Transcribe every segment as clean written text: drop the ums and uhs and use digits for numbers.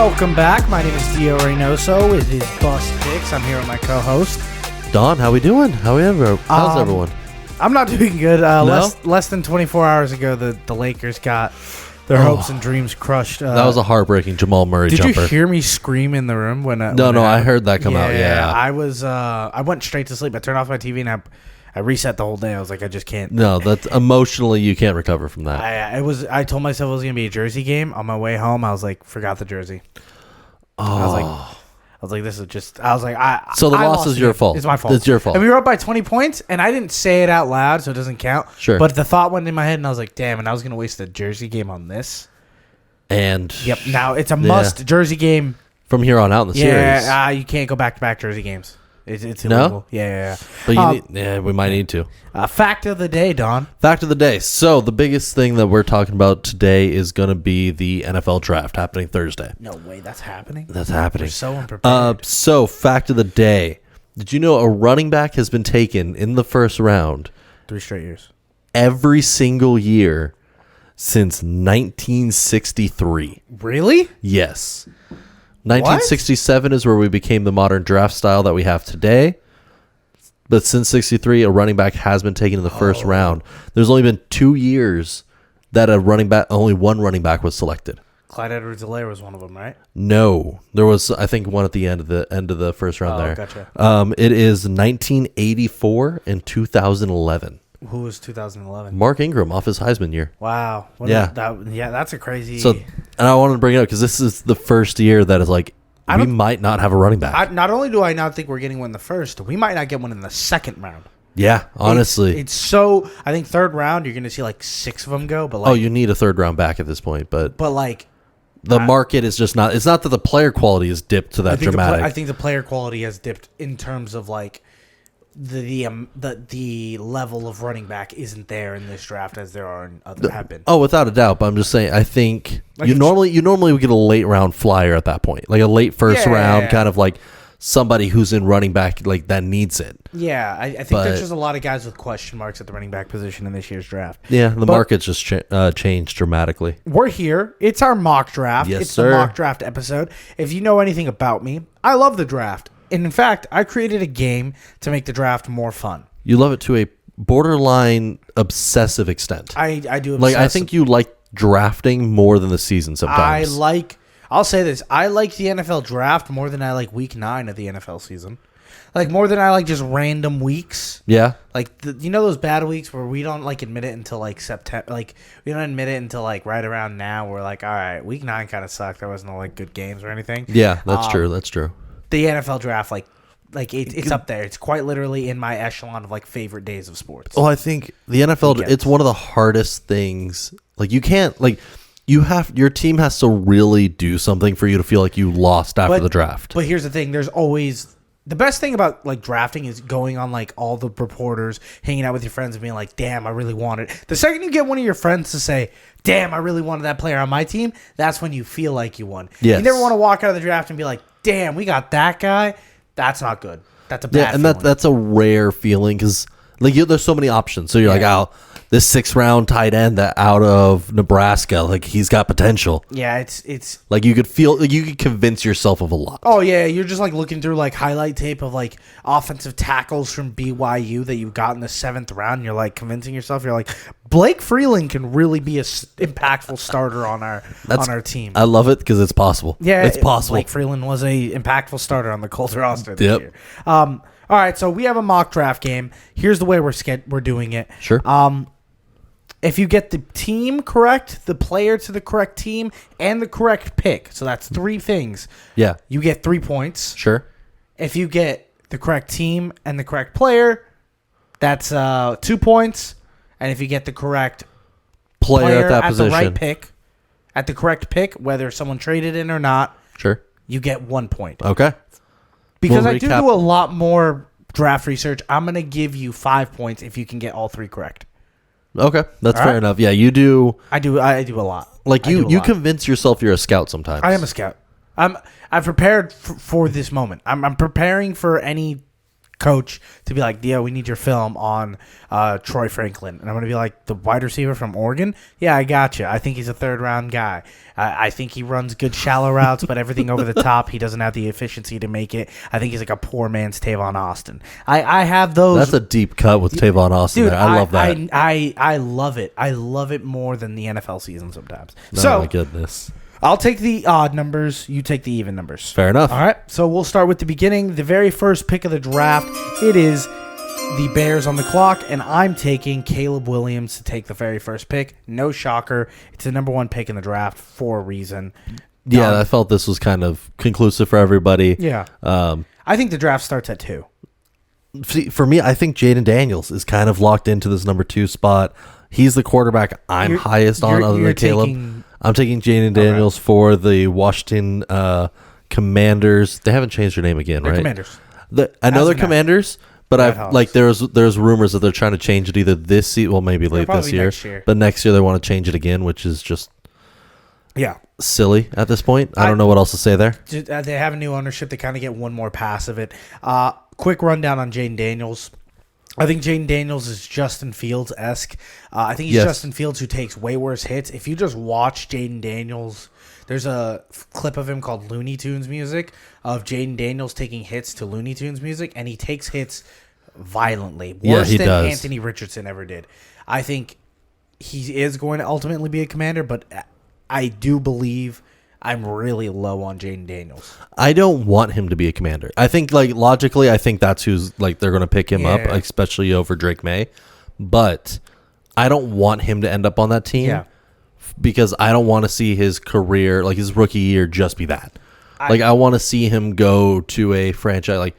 Welcome back. My name is Dio Reynoso with his Bust Picks. I'm here with my co-host. Don, how we doing? How's everyone? I'm not doing good. Less than 24 hours ago, the Lakers got their hopes and dreams crushed. That was a heartbreaking Jamal Murray jumper. Did you hear me scream in the room when? No, I heard that come out. Yeah, I went straight to sleep. I turned off my TV and I reset the whole day. I was like, I just can't. No, that's emotionally you can't recover from that. I told myself it was gonna be a Jersey game. On my way home, I was like, forgot the jersey. Oh. I was like, this is just. So the loss is your fault. It's my fault. It's your fault. And we were up by 20 points, and I didn't say it out loud, so it doesn't count. Sure. But the thought went in my head, and I was like, damn, and I was going to waste the Jersey game on this. And yep, now it's a must Jersey game. From here on out in the series. Yeah, you can't go back-to-back Jersey games. It's illegal. No? Yeah. But we might need to. Fact of the day, Don. Fact of the day. So the biggest thing that we're talking about today is going to be the NFL draft happening Thursday. No way, that's happening? That's happening. We're so unprepared. So fact of the day. Did you know a running back has been taken in the first round 3 straight years. every single year since 1963? Really? Yes. 1967 is where we became the modern draft style that we have today. But since 63, a running back has been taken in the first round. There's only been 2 years that only one running back was selected. Clyde Edwards-Helaire was one of them, right? No, there was, I think, one at the end of the first round there. Gotcha. It is 1984 and 2011. Who was 2011? Mark Ingram off his Heisman year. Wow. That's a crazy. So, and I wanted to bring it up because this is the first year that is like we might not have a running back. Not only do I not think we're getting one in the first, we might not get one in the second round. Yeah, honestly, it's so. I think third round you're going to see like 6 of them go. But you need a third round back at this point. But like the market is just not. It's not that the player quality has dipped to that dramatic. I think the player quality has dipped in terms of like the level of running back isn't there in this draft as there are in other have been. Oh, without a doubt. But I'm just saying, I think you normally would get a late round flyer at that point, like a late first round, kind of like somebody who's in running back like that needs it. Yeah, I think there's just a lot of guys with question marks at the running back position in this year's draft. Yeah, the market's just changed dramatically. We're here. It's our mock draft. Yes, it's sir. The mock draft episode. If you know anything about me, I love the draft. And in fact, I created a game to make the draft more fun. You love it to a borderline obsessive extent. I do. Like I think you like drafting more than the season sometimes. I'll say this. I like the NFL draft more than I like week 9 of the NFL season. Like more than I like just random weeks. Yeah. Like those bad weeks where we don't like admit it until like September. Like we don't admit it until like right around now. We're like, all right, week 9 kind of sucked. There wasn't no like good games or anything. Yeah, that's true. That's true. The NFL draft, it's up there. It's quite literally in my echelon of like favorite days of sports. Well, I think the NFL, it's one of the hardest things. Like you can't your team has to really do something for you to feel like you lost after the draft. But here's the thing: there's always the best thing about like drafting is going on like all the reporters, hanging out with your friends, and being like, "Damn, I really want it." The second you get one of your friends to say, "Damn, I really wanted that player on my team," that's when you feel like you won. Yes. You never want to walk out of the draft and be like, "Damn, we got that guy." That's not good. That's a bad and feeling. that's a rare feeling because like there's so many options. So you're like, oh, this 6th round tight end that out of Nebraska, like he's got potential. Yeah, it's like you could convince yourself of a lot. Oh yeah, you're just like looking through like highlight tape of like offensive tackles from BYU that you got in the 7th round. And you're like convincing yourself. You're like, Blake Freeland can really be a impactful starter on our team. I love it because it's possible. Yeah, it's possible. Blake Freeland was a impactful starter on the Colts roster this year. All right, so we have a mock draft game. Here's the way we're doing it. Sure. If you get the team correct, the player to the correct team, and the correct pick, so that's 3 things. Yeah. You get 3 points. Sure. If you get the correct team and the correct player, that's 2 points. And if you get the correct player at that position, the right pick, at the correct pick, whether someone traded in or not, sure, you get 1 point. Okay. Because I do a lot more draft research, I'm going to give you 5 points if you can get all 3 correct. Okay, that's fair enough. Yeah, you do. I do a lot. Like you convince yourself you're a scout sometimes. I am a scout. I've prepared for this moment. I'm preparing for any coach to be like, yeah, we need your film on Troy Franklin. And I'm going to be like, the wide receiver from Oregon? Yeah, I got you. I think he's a third-round guy. I think he runs good shallow routes, but everything over the top, he doesn't have the efficiency to make it. I think he's like a poor man's Tavon Austin. I have those. That's a deep cut with Tavon Austin. Dude, there. I love that. I love it. I love it more than the NFL season sometimes. Oh, my goodness. I'll take the odd numbers. You take the even numbers. Fair enough. All right. So we'll start with the beginning. The very first pick of the draft. It is the Bears on the clock, and I'm taking Caleb Williams to take the very first pick. No shocker. It's the number 1 pick in the draft for a reason. Yeah, I felt this was kind of conclusive for everybody. Yeah. I think the draft starts at 2. See, for me, I think Jaden Daniels is kind of locked into this number 2 spot. He's the quarterback I'm highest on other than Caleb. I'm taking Jaden Daniels for the Washington Commanders. They haven't changed their name again, right? Commanders. I know they're Commanders, but there's rumors that they're trying to change it either this season, well, maybe late this year, but next year they want to change it again, which is just silly at this point. I don't know what else to say there. They have a new ownership. They kind of get one more pass of it. Quick rundown on Jaden Daniels. I think Jaden Daniels is Justin Fields-esque. I think he's Justin Fields who takes way worse hits. If you just watch Jaden Daniels, there's a clip of him called Looney Tunes music of Jaden Daniels taking hits to Looney Tunes music, and he takes hits violently. Worse than Anthony Richardson ever did. I think he is going to ultimately be a Commander, but I do believe I'm really low on Jaden Daniels. I don't want him to be a Commander. I think, logically, I think that's who's, they're going to pick him up, especially over Drake May. But I don't want him to end up on that team because I don't want to see his career, his rookie year, just be that. I want to see him go to a franchise,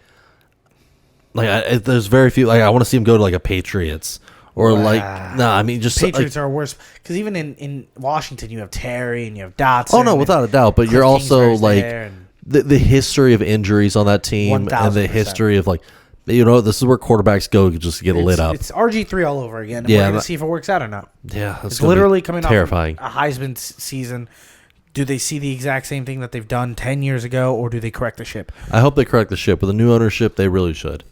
there's very few, I want to see him go to, a Patriots. Or just Patriots are worse because even in Washington you have Terry and you have Dotson. Oh no, without a doubt. But you're also the history of injuries on that team 1000%. And the history of this is where quarterbacks go just to get lit up. It's RG3 all over again. And we're gonna see if it works out or not. Yeah, it's literally coming terrifying. Off a Heisman season. Do they see the exact same thing that they've done 10 years ago, or do they correct the ship? I hope they correct the ship. With the new ownership, they really should.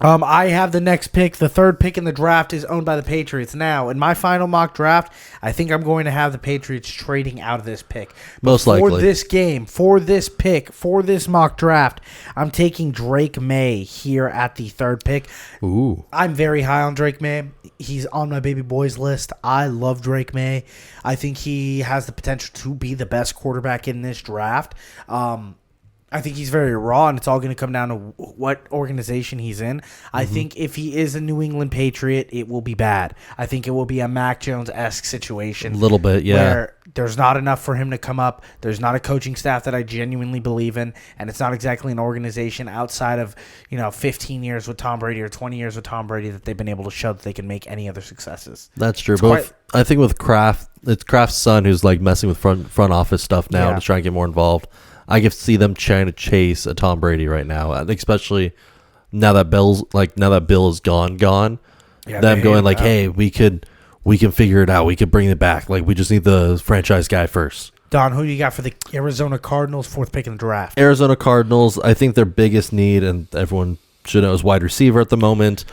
I have the next pick. The third pick in the draft is owned by the Patriots. Now, in my final mock draft, I think I'm going to have the Patriots trading out of this pick. Most likely. For this game, for this pick, for this mock draft, I'm taking Drake May here at the third pick. Ooh. I'm very high on Drake May. He's on my baby boys list. I love Drake May. I think he has the potential to be the best quarterback in this draft. I think he's very raw, and it's all going to come down to what organization he's in. I think if he is a New England Patriot, it will be bad. I think it will be a Mac Jones-esque situation. A little bit, yeah. Where there's not enough for him to come up. There's not a coaching staff that I genuinely believe in, and it's not exactly an organization outside of 15 years with Tom Brady or 20 years with Tom Brady that they've been able to show that they can make any other successes. That's true. I think with Kraft, it's Kraft's son who's messing with front office stuff now to try and get more involved. I can see them trying to chase a Tom Brady right now, especially now that Bill is gone. Yeah, them going hey, we can figure it out. We could bring it back. We just need the franchise guy first. Don, who do you got for the Arizona Cardinals, fourth pick in the draft? Arizona Cardinals, I think their biggest need, and everyone should know, is wide receiver at the moment.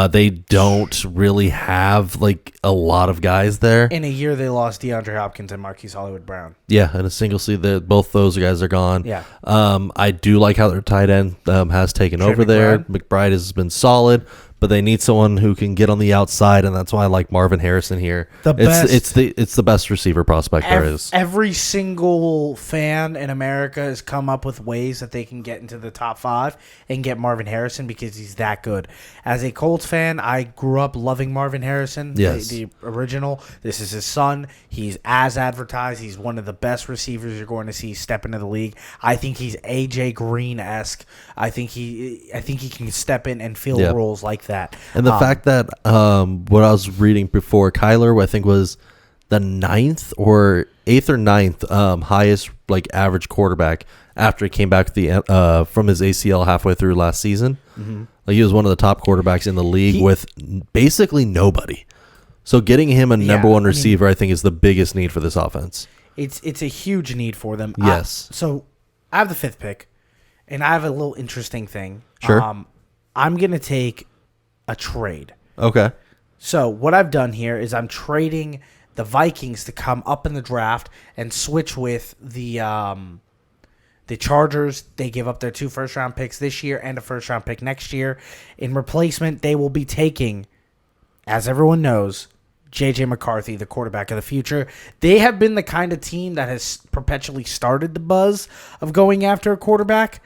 They don't really have a lot of guys there. In a year, they lost DeAndre Hopkins and Marquise Hollywood Brown. Yeah, in a single season, both those guys are gone. Yeah. I do like how their tight end has taken over there. McBride has been solid, but they need someone who can get on the outside, and that's why I like Marvin Harrison here. It's the best receiver prospect there is. Every single fan in America has come up with ways that they can get into the top 5 and get Marvin Harrison because he's that good. As a Colts fan, I grew up loving Marvin Harrison, the original. This is his son. He's as advertised. He's one of the best receivers you're going to see step into the league. I think he's AJ Green-esque. I think he can step in and fill roles like that. And the fact that what I was reading before, Kyler, I think was the 8th or 9th highest average quarterback after he came back from his ACL halfway through last season. Mm-hmm. He was one of the top quarterbacks in the league with basically nobody. So getting him a number one receiver, I think, is the biggest need for this offense. It's a huge need for them. Yes. So I have the 5th pick, and I have a little interesting thing. Sure. I'm going to take a trade. Okay. So what I've done here is I'm trading the Vikings to come up in the draft and switch with the Chargers. They give up their 2 first-round picks this year and a first-round pick next year. In replacement, they will be taking, as everyone knows, J.J. McCarthy, the quarterback of the future. They have been the kind of team that has perpetually started the buzz of going after a quarterback.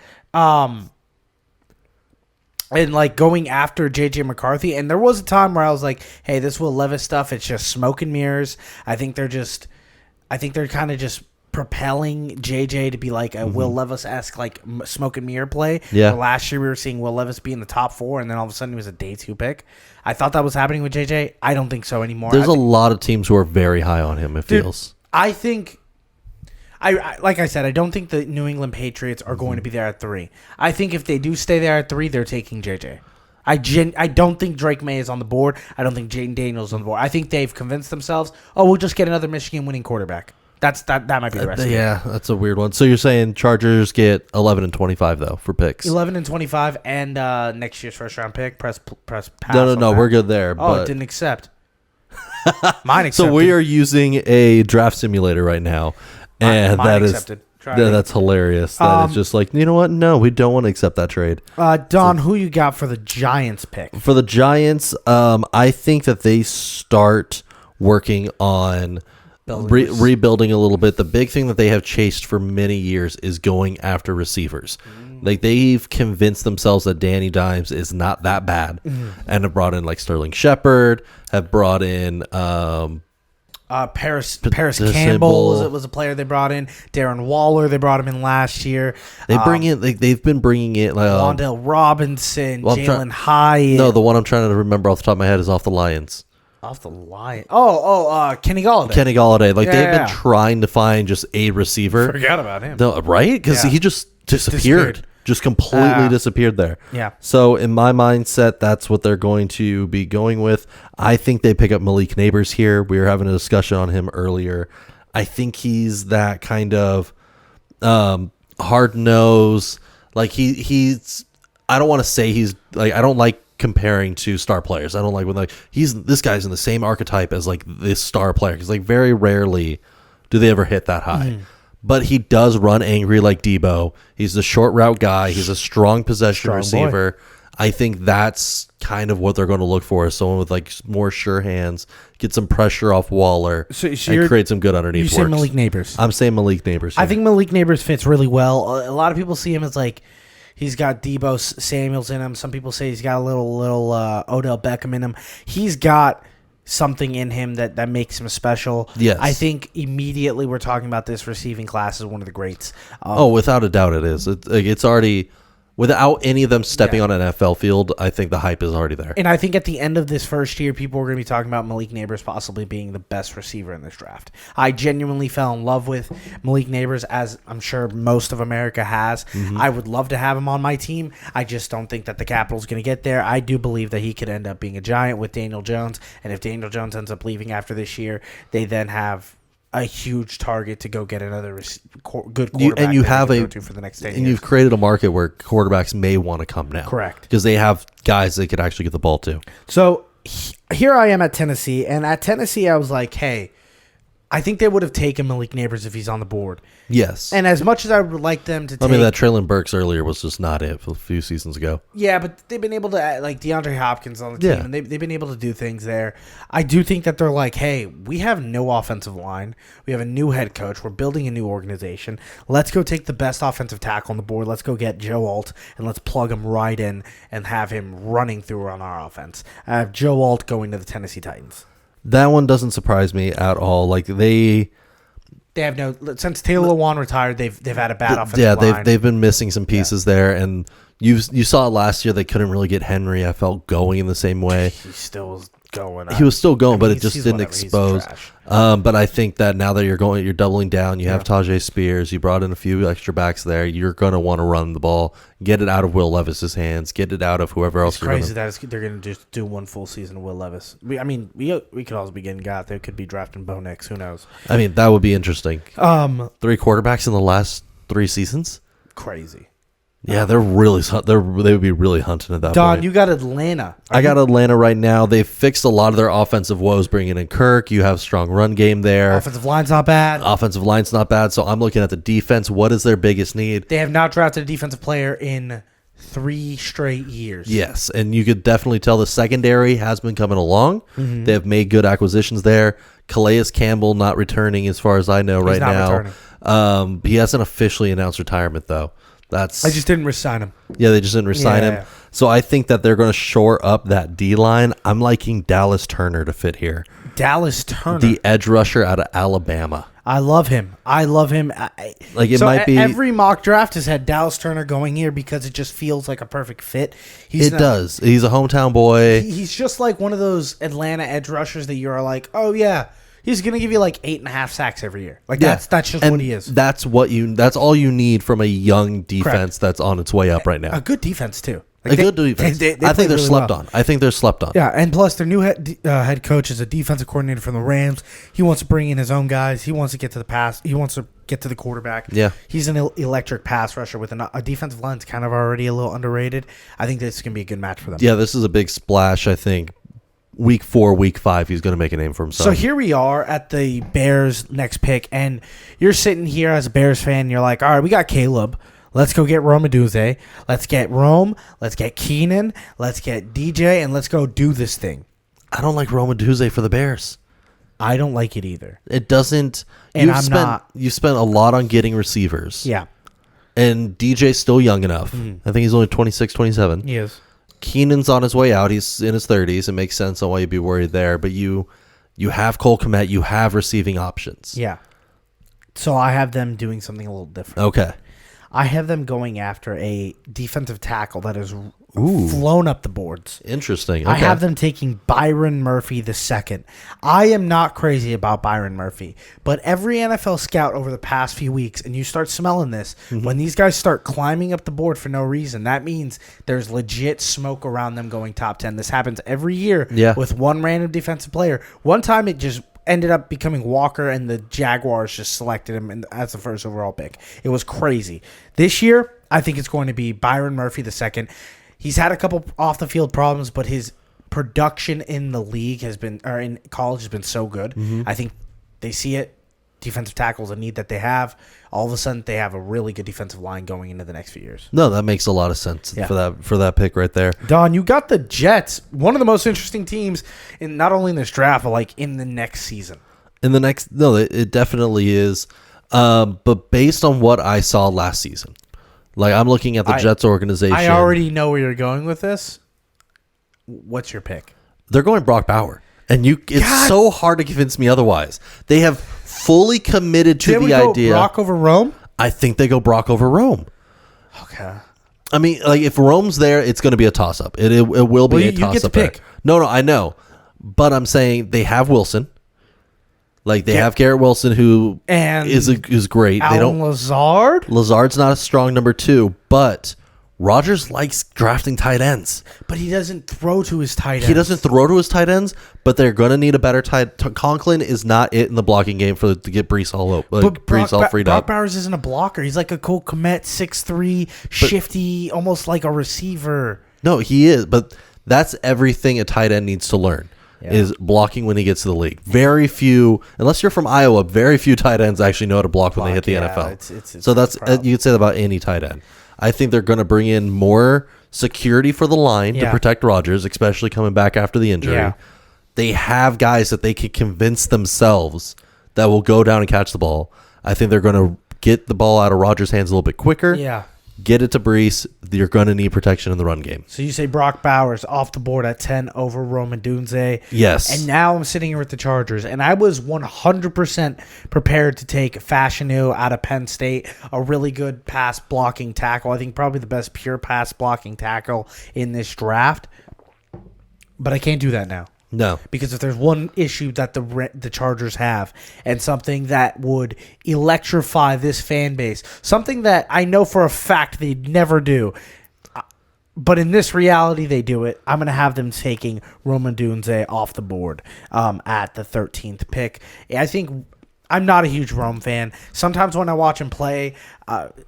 And like going after J.J. McCarthy. And there was a time where I was like, hey, this Will Levis stuff, it's just smoke and mirrors. I think they're kind of just propelling J.J. to be like a Will Levis-esque like smoke and mirror play. Yeah. Where last year we were seeing Will Levis be in the top 4, and then all of a sudden he was a day 2 pick. I thought that was happening with J.J. I don't think so anymore. There's a lot of teams who are very high on him, it feels. I think... I like I said, I don't think the New England Patriots are going to be there at 3. I think if they do stay there at 3, they're taking JJ. I don't think Drake May is on the board. I don't think Jaden Daniels is on the board. I think they've convinced themselves, we'll just get another Michigan winning quarterback. That might be the rest of it. Yeah, that's a weird one. So you're saying Chargers get 11 and 25 though for picks. 11 and 25 and next year's first round pick. Press pass. No, we're good there. It didn't accept. Mine accepted. So we are using a draft simulator right now. And mine that accepted. That's hilarious. That is just like, you know what? No, we don't want to accept that trade. Don, who you got for the Giants pick? For the Giants, I think that they start working on rebuilding a little bit. The big thing that they have chased for many years is going after receivers. Like they've convinced themselves that Danny Dimes is not that bad, and have brought in like Sterling Shepard, have brought in Paris Campbell was a player they brought in. Darren Waller, they brought him in last year. They've been bringing in Wandale Robinson, Jalen Hyatt. No, the one I'm trying to remember off the top of my head is off the Lions. Off the Lions. Kenny Galladay. They've been trying to find just a receiver. Forgot about him. No, right? Because he just disappeared. Just completely disappeared there. Yeah. So in my mindset, that's what they're going to be going with. I think they pick up Malik Neighbors here. We were having a discussion on him earlier. I think he's that kind of hard nose. Like he's. I don't want to say he's like. I don't like comparing to star players. I don't like when like this guy's in the same archetype as like this star player, because like very rarely do they ever hit that high. But he does run angry like Debo. He's the short route guy. He's a strong possession receiver. Boy. I think that's kind of what they're going to look for, is someone with like more sure hands, get some pressure off Waller, and create some good underneath works. You say Malik Neighbors. I'm saying Malik Neighbors. I think Malik Neighbors fits really well. A lot of people see him as like he's got Debo Samuels in him. Some people say he's got a little Odell Beckham in him. He's got something in him that makes him special. Yes. I think immediately we're talking about this receiving class as one of the greats. Without a doubt it is. It's already, without any of them stepping on an NFL field, I think the hype is already there. And I think at the end of this first year, people are going to be talking about Malik Neighbors possibly being the best receiver in this draft. I genuinely fell in love with Malik Neighbors, as I'm sure most of America has. I would love to have him on my team. I just don't think that the capital's going to get there. I do believe that he could end up being a Giant with Daniel Jones. And if Daniel Jones ends up leaving after this year, they then have a huge target to go get another good quarterback. And you have for the next 10 years. You've created a market where quarterbacks may want to come now. Correct. Because they have guys they could actually get the ball to. So here I am at Tennessee, and at Tennessee I was like, hey, I think they would have taken Malik Neighbors if he's on the board. Yes. And as much as I would like them to take... I mean, that Traylon Burks earlier was just not it a few seasons ago. Yeah, but they've been able to, like DeAndre Hopkins on the team, and they've been able to do things there. I do think that they're like, hey, we have no offensive line. We have a new head coach. We're building a new organization. Let's go take the best offensive tackle on the board. Let's go get Joe Alt, and let's plug him right in and have him running through on our offense. I have Joe Alt going to the Tennessee Titans. That one doesn't surprise me at all. Like they have no, since Taylor Lewan retired, they've had a bad offensive line. Yeah, they've been missing some pieces there, and you saw it last year. They couldn't really get Henry, I felt, going in the same way. He still was going. He was still going, but it just didn't expose. But I think that now that you're doubling down, you have Tajay Spears, you brought in a few extra backs there. You're going to want to run the ball, get it out of Will Levis's hands, get it out of whoever else. It's crazy that they're going to just do one full season of Will Levis. We could also be getting got. They could be drafting Bo Nix. Who knows? I mean, that would be interesting. 3 quarterbacks in the last 3 seasons. Crazy. Yeah, they would be really hunting at that Don, point. you got Atlanta. I got Atlanta right now. They've fixed a lot of their offensive woes, bringing in Kirk. You have strong run game there. Offensive line's not bad. Offensive line's not bad. So I'm looking at the defense. What is their biggest need? They have not drafted a defensive player in 3 straight years. Yes, and you could definitely tell the secondary has been coming along. Mm-hmm. They have made good acquisitions there. Calais Campbell not returning as far as I know right now. He hasn't officially announced retirement, though. I just didn't resign him. Yeah, they just didn't resign him. So I think that they're going to shore up that D-line. I'm liking Dallas Turner to fit here. Dallas Turner. The edge rusher out of Alabama. I love him. It might be every mock draft has had Dallas Turner going here because it just feels like a perfect fit. Does. He's a hometown boy. He's just like one of those Atlanta edge rushers that you're like, oh yeah, he's gonna give you like 8.5 sacks every year. Like that's just what he is. That's all you need from a young defense that's on its way up right now. A good defense too. Like good defense. They I think they're really slept on. I think they're slept on. Yeah, and plus their new head coach is a defensive coordinator from the Rams. He wants to bring in his own guys. He wants to get to the pass. He wants to get to the quarterback. Yeah. He's an electric pass rusher with a defensive line that's kind of already a little underrated. I think this is going to be a good match for them. Yeah, this is a big splash, I think. Week 4, week 5, he's going to make a name for himself. So here we are at the Bears' next pick, and you're sitting here as a Bears fan, and you're like, all right, we got Caleb. Let's go get Rome Odunze. Let's get Rome. Let's get Keenan. Let's get DJ, and let's go do this thing. I don't like Rome Odunze for the Bears. I don't like it either. It doesn't. And you spent a lot on getting receivers. Yeah. And DJ's still young enough. I think he's only 26, 27. He is. Keenan's on his way out. He's in his 30s. It makes sense on why you'd be worried there. But you have Cole Kmet. You have receiving options. Yeah. So I have them doing something a little different. Okay. I have them going after a defensive tackle that has flown up the boards. Interesting. Okay. I have them taking Byron Murphy II. I am not crazy about Byron Murphy, but every NFL scout over the past few weeks, and you start smelling this, when these guys start climbing up the board for no reason, that means there's legit smoke around them going top 10. This happens every year with one random defensive player. One time it just ended up becoming Walker, and the Jaguars just selected him as the first overall pick. It was crazy. This year, I think it's going to be Byron Murphy II. He's had a couple off the field problems, but his production in the league in college has been so good. I think they see it. Defensive tackle is a need that they have. All of a sudden, they have a really good defensive line going into the next few years. No, that makes a lot of sense for that pick right there. Don, you got the Jets, one of the most interesting teams in not only in this draft, but like in the next season. It definitely is. But based on what I saw last season, like I'm looking at the Jets organization. I already know where you're going with this. What's your pick? They're going Brock Bauer. And it's so hard to convince me otherwise. They have fully committed to the idea. Brock over Rome? I think they go Brock over Rome. Okay. I mean, like if Rome's there, it's going to be a toss-up. It will be a toss-up. You get to pick. No, I know. But I'm saying they have Wilson. Like they have Garrett Wilson, who is great. Alan Lazard? Lazard's not a strong number 2, but Rodgers likes drafting tight ends. But he doesn't throw to his tight ends. He doesn't throw to his tight ends, but they're going to need a better tight. Conklin is not it in the blocking game to get Brees all up. Brees all freed up. Brock Bowers isn't a blocker. He's like a Cole Kmet, 6'3", shifty, almost like a receiver. No, he is, but that's everything a tight end needs to learn. Is blocking when he gets to the league. Very few, unless you're from Iowa, very few tight ends actually know how to block when they hit the NFL. It's so that's you could say that about any tight end. I think they're going to bring in more security for the line to protect Rodgers, especially coming back after the injury. Yeah. They have guys that they can convince themselves that will go down and catch the ball. I think they're going to get the ball out of Rodgers' hands a little bit quicker. Yeah. Get it to Brees. You're going to need protection in the run game. So you say Brock Bowers off the board at 10 over Rome Odunze. Yes. And now I'm sitting here with the Chargers, and I was 100% prepared to take Fashanu out of Penn State, a really good pass blocking tackle. I think probably the best pure pass blocking tackle in this draft. But I can't do that now. No. Because if there's one issue that the Chargers have and something that would electrify this fan base, something that I know for a fact they'd never do, but in this reality they do it, I'm going to have them taking Rome Odunze off the board at the 13th pick. I think I'm not a huge Rome fan. Sometimes when I watch him play,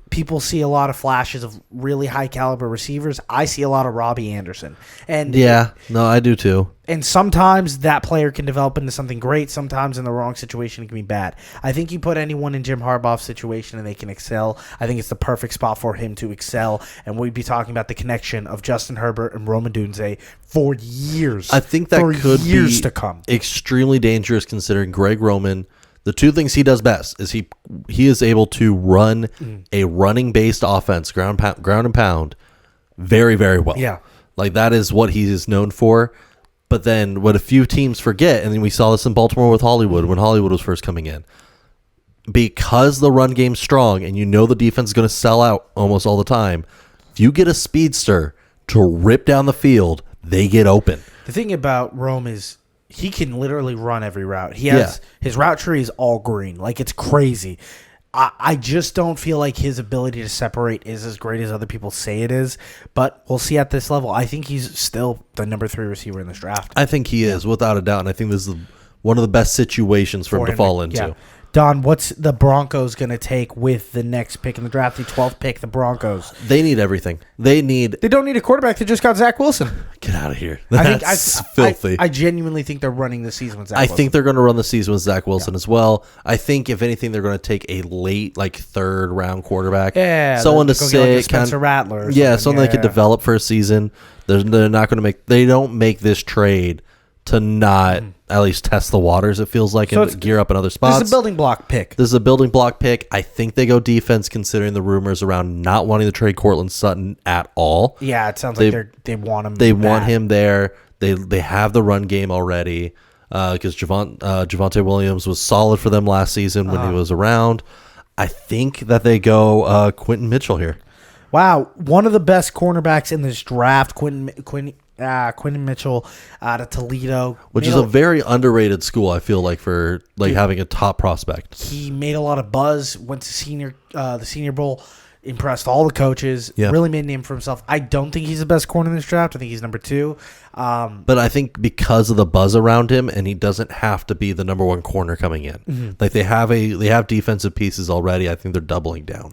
people see a lot of flashes of really high caliber receivers. I see a lot of Robbie Anderson. And no, I do too. And sometimes that player can develop into something great. Sometimes in the wrong situation, it can be bad. I think you put anyone in Jim Harbaugh's situation and they can excel. I think it's the perfect spot for him to excel. And we'd be talking about the connection of Justin Herbert and Rome Odunze for years. I think that could years be to come. Extremely dangerous considering Greg Roman. The two things he does best is he is able to run a running based offense, ground and pound, very, very well. Yeah. Like that is what he is known for. But then what a few teams forget, and then we saw this in Baltimore with Hollywood when Hollywood was first coming in. Because the run game's strong and you know the defense is going to sell out almost all the time, if you get a speedster to rip down the field, they get open. The thing about Rome is he can literally run every route. He has his route tree is all green. Like it's crazy. I just don't feel like his ability to separate is as great as other people say it is. But we'll see at this level. I think he's still the number 3 receiver in this draft. I think he is, without a doubt. And I think this is one of the best situations for him to fall into. Yeah. Don, what's the Broncos going to take with the next pick in the draft, the 12th pick, the Broncos? They need everything. They don't need a quarterback. They just got Zach Wilson. Get out of here. That's filthy. I genuinely think they're running the season with Zach Wilson. I think they're going to run the season with Zach Wilson as well. I think, if anything, they're going to take a late, like, 3rd round quarterback. Yeah. Someone to say. Like Spencer Rattler. Or someone they could develop for a season. They're not going to make. They don't make this trade to not at least test the waters, it feels like, and gear up in other spots. This is a building block pick. I think they go defense, considering the rumors around not wanting to trade Cortland Sutton at all. Yeah, it sounds like they want him. They want him there. They have the run game already because Javonte Williams was solid for them last season when he was around. I think that they go Quentin Mitchell here. Wow, one of the best cornerbacks in this draft, Quentin Mitchell out of Toledo, which is a very underrated school. I feel like for having a top prospect. He made a lot of buzz. Went to the Senior Bowl, impressed all the coaches. Really made a name for himself. I don't think he's the best corner in this draft. I think he's number 2. But I think because of the buzz around him, and he doesn't have to be the number 1 corner coming in. Mm-hmm. Like they have defensive pieces already. I think they're doubling down.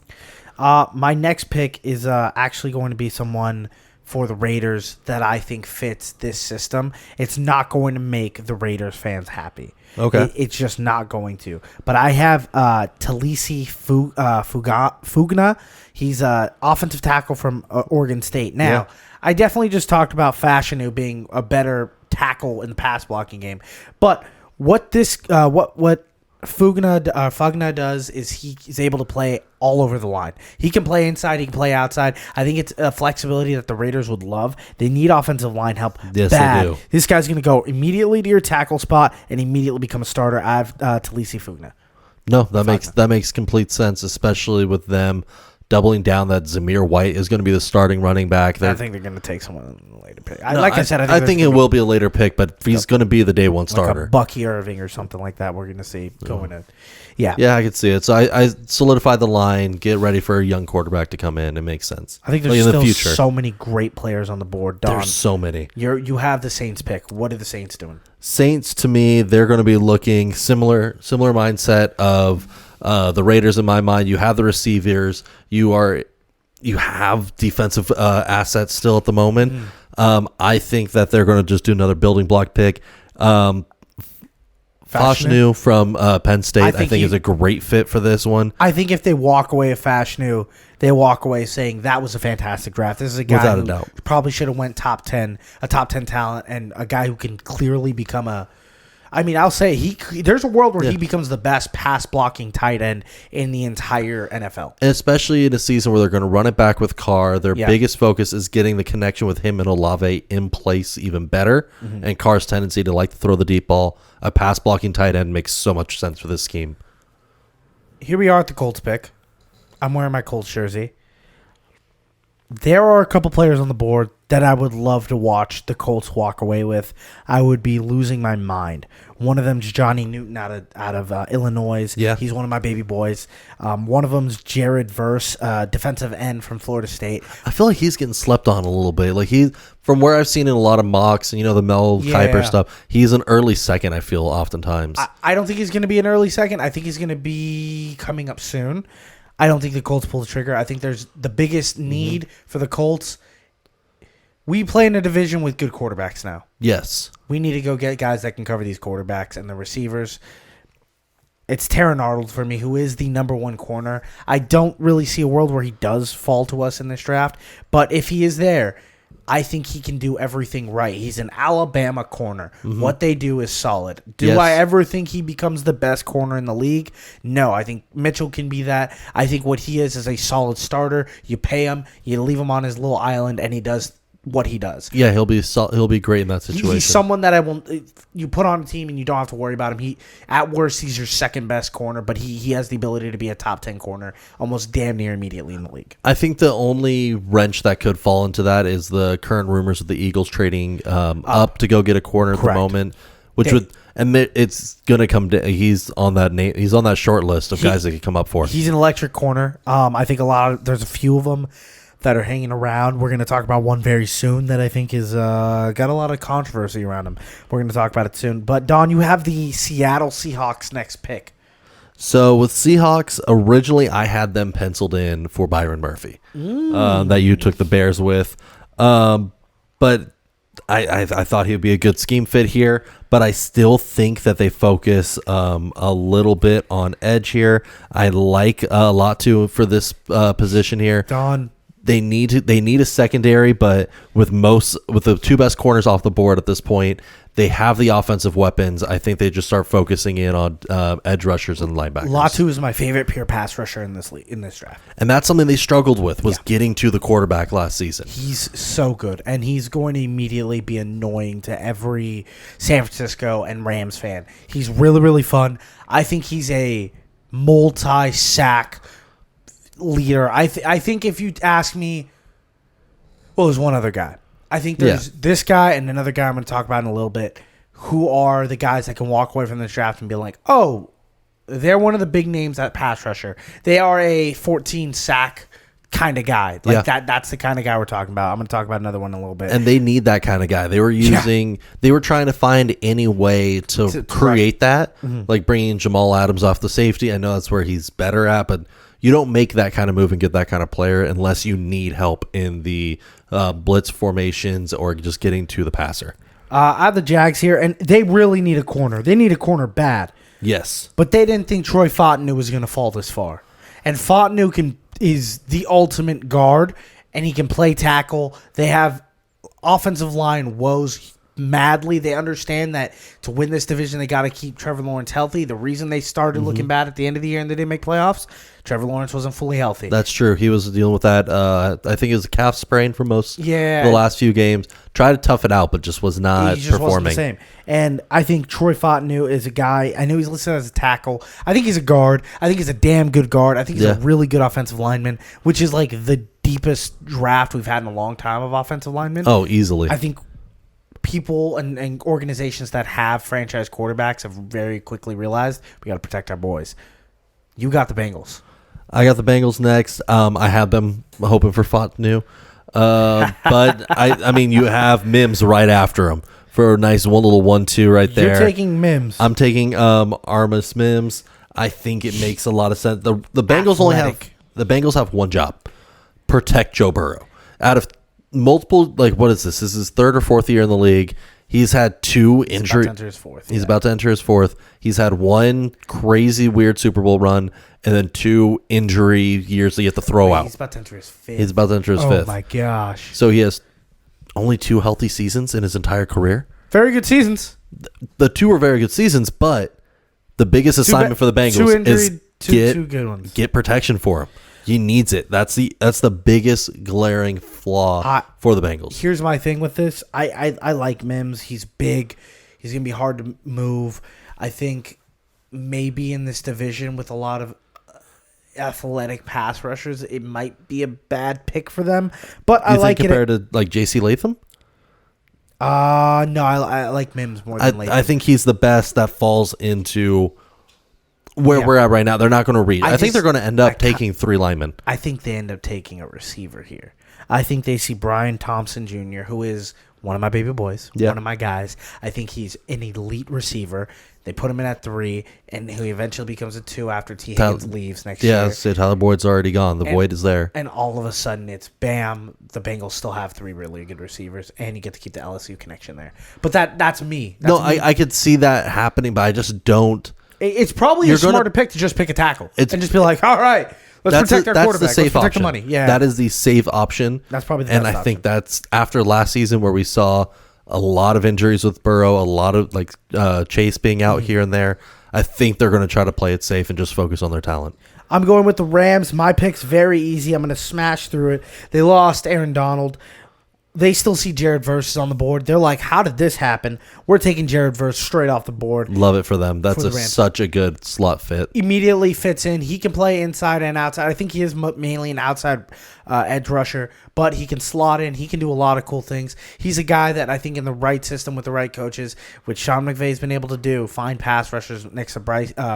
My next pick is actually going to be someone for the Raiders that I think fits this system. It's not going to make the Raiders fans happy. Okay. It's just not going to. But I have Talisi Fugna. He's an offensive tackle from Oregon State. Now, I definitely just talked about Fashanu being a better tackle in the pass blocking game. But what Fugna does is he's able to play all over the line. He can play inside. He can play outside. I think it's a flexibility that the Raiders would love. They need offensive line help. Yes, bad. they do. This guy's going to go immediately to your tackle spot and immediately become a starter. I have Talisi Fugna. No, that makes complete sense, especially with them doubling down that Zamir White is going to be the starting running back. I think they're going to take someone in the later pick. I think it will be a later pick, but he's going to be the day 1 starter. Like a Bucky Irving or something like that. We're going to see going in. Yeah, I can see it. So I solidified the line. Get ready for a young quarterback to come in. It makes sense. I think there's still so many great players on the board. Don, there's so many. You have the Saints pick. What are the Saints doing? Saints, to me, they're going to be looking similar mindset of the Raiders in my mind. You have the receivers. You have defensive assets still at the moment. I think that they're going to just do another building block pick. Fashanu from Penn State, I think is a great fit for this one. I think if they walk away with Fashanu, they walk away saying that was a fantastic draft. This is a guy who probably should have went top 10 talent, and a guy who can clearly become a. I mean, I'll say there's a world where he becomes the best pass blocking tight end in the entire NFL. And especially in a season where they're going to run it back with Carr. Their biggest focus is getting the connection with him and Olave in place even better. Mm-hmm. And Carr's tendency to like to throw the deep ball, a pass blocking tight end makes so much sense for this scheme. Here we are at the Colts pick. I'm wearing my Colts jersey. There are a couple players on the board that I would love to watch the Colts walk away with. I would be losing my mind. One of them's Johnny Newton out of Illinois. Yeah. He's one of my baby boys. One of them's Jared Verse, defensive end from Florida State. I feel like he's getting slept on a little bit. Like from where I've seen in a lot of mocks and the Mel Kiper stuff, he's an early second. I feel oftentimes. I don't think he's going to be an early second. I think he's going to be coming up soon. I don't think the Colts pull the trigger. I think there's the biggest need for the Colts. We play in a division with good quarterbacks now. Yes. We need to go get guys that can cover these quarterbacks and the receivers. It's Terran Arnold for me, who is the number one corner. I don't really see a world where he does fall to us in this draft, but if he is there, I think he can do everything right. He's an Alabama corner. What they do is solid. Do I ever think he becomes the best corner in the league? No, I think Mitchell can be that. I think what he is a solid starter. You pay him, you leave him on his little island, and he does what he does. Yeah, he'll be great in that situation. He's someone that I will. You put on a team and you don't have to worry about him. At worst, he's your second best corner, but he has the ability to be a top 10 corner almost damn near immediately in the league. I think the only wrench that could fall into that is the current rumors of the Eagles trading up to go get a corner at the moment, which would. And it's gonna come. He's on that name. He's on that short list of guys that could come up for. He's an electric corner. I think there's a few of them that are hanging around. We're going to talk about one very soon that I think is got a lot of controversy around him. We're going to talk about it soon. But, Don, you have the Seattle Seahawks next pick. So, with Seahawks, originally I had them penciled in for Byron Murphy that you took the Bears with. But I thought he would be a good scheme fit here. But I still think that they focus a little bit on edge here. I like a lot for this position here. Don, They need a secondary, but with the two best corners off the board at this point, they have the offensive weapons. I think they just start focusing in on edge rushers and linebackers. Latu is my favorite pure pass rusher in this draft, and that's something they struggled with was getting to the quarterback last season. He's so good, and he's going to immediately be annoying to every San Francisco and Rams fan. He's really, really fun. I think he's a multi-sack leader. I think if you ask me, well, there's one other guy. I think there's this guy and another guy I'm going to talk about in a little bit who are the guys that can walk away from this draft and be like, oh, they're one of the big names at pass rusher. They are a 14 sack kind of guy. That's the kind of guy we're talking about. I'm going to talk about another one in a little bit. And they need that kind of guy. They were trying to find any way to create that, like bringing Jamal Adams off the safety. I know that's where he's better at, but you don't make that kind of move and get that kind of player unless you need help in the blitz formations or just getting to the passer. I have the Jags here, and they really need a corner. They need a corner bad. Yes. But they didn't think Troy Fontenot was going to fall this far. And Fontenot is the ultimate guard, and he can play tackle. They have offensive line woes madly. They understand that to win this division, they got to keep Trevor Lawrence healthy. The reason they started looking bad at the end of the year and they didn't make playoffs, Trevor Lawrence wasn't fully healthy. That's true. He was dealing with that. I think it was a calf sprain for most of the last few games. Tried to tough it out, but just was not performing. Wasn't the same. And I think Troy Fontenot is a guy. I know he's listed as a tackle. I think he's a guard. I think he's a damn good guard. I think he's a really good offensive lineman, which is like the deepest draft we've had in a long time of offensive linemen. Oh, easily. I think people and organizations that have franchise quarterbacks have very quickly realized we got to protect our boys. You got the Bengals. I got the Bengals next. I had them hoping for Fontenot. But I mean, you have Mims right after him for a nice one little 1-2 right there. You're taking Mims. I'm taking Armis Mims. I think it makes a lot of sense. The Bengals have one job: protect Joe Burrow. Out of multiple, what is this? This is his third or fourth year in the league. He's had two injuries. He's about to enter his fourth. He's had one crazy weird Super Bowl run and then two injury years that you have to throw out. He's about to enter his fifth. fifth. Oh my gosh. So he has only 2 healthy seasons in his entire career. Very good seasons. The 2 were very good seasons, but the biggest assignment for the Bengals is two good ones. Get protection for him. He needs it. That's the biggest glaring flaw for the Bengals. Here's my thing with this. I like Mims. He's big. He's going to be hard to move. I think maybe in this division with a lot of athletic pass rushers, it might be a bad pick for them. But I You like think it. compared to like J.C. Latham? No, I like Mims more than Latham. I think he's the best that falls into where we're at right now. They're not going to reach. I think they're going to end up taking 3 linemen. I think they end up taking a receiver here. I think they see Brian Thompson Jr., who is one of my baby boys, one of my guys. I think he's an elite receiver. They put him in at 3, and he eventually becomes a 2 after T. Higgins leaves next year. Yeah, so Tyler Boyd's already gone. The void is there. And all of a sudden, it's bam, the Bengals still have 3 really good receivers, and you get to keep the LSU connection there. But that's me. That's me. I could see that happening, but I just don't. It's probably a smarter pick to just pick a tackle and just be like, all right, let's protect our quarterback. Let's protect the money. Yeah, that is the safe option. That's probably the best option. And I think that's after last season where we saw a lot of injuries with Burrow, a lot of like Chase being out here and there. I think they're going to try to play it safe and just focus on their talent. I'm going with the Rams. My pick's very easy. I'm going to smash through it. They lost Aaron Donald. They still see Jared Verse on the board. They're like, how did this happen? We're taking Jared Verse straight off the board. Love it for them. That's such a good slot fit. Immediately fits in. He can play inside and outside. I think he is mainly an outside edge rusher, but he can slot in. He can do a lot of cool things. He's a guy that I think in the right system with the right coaches, which Sean McVay's been able to do, find pass rushers next to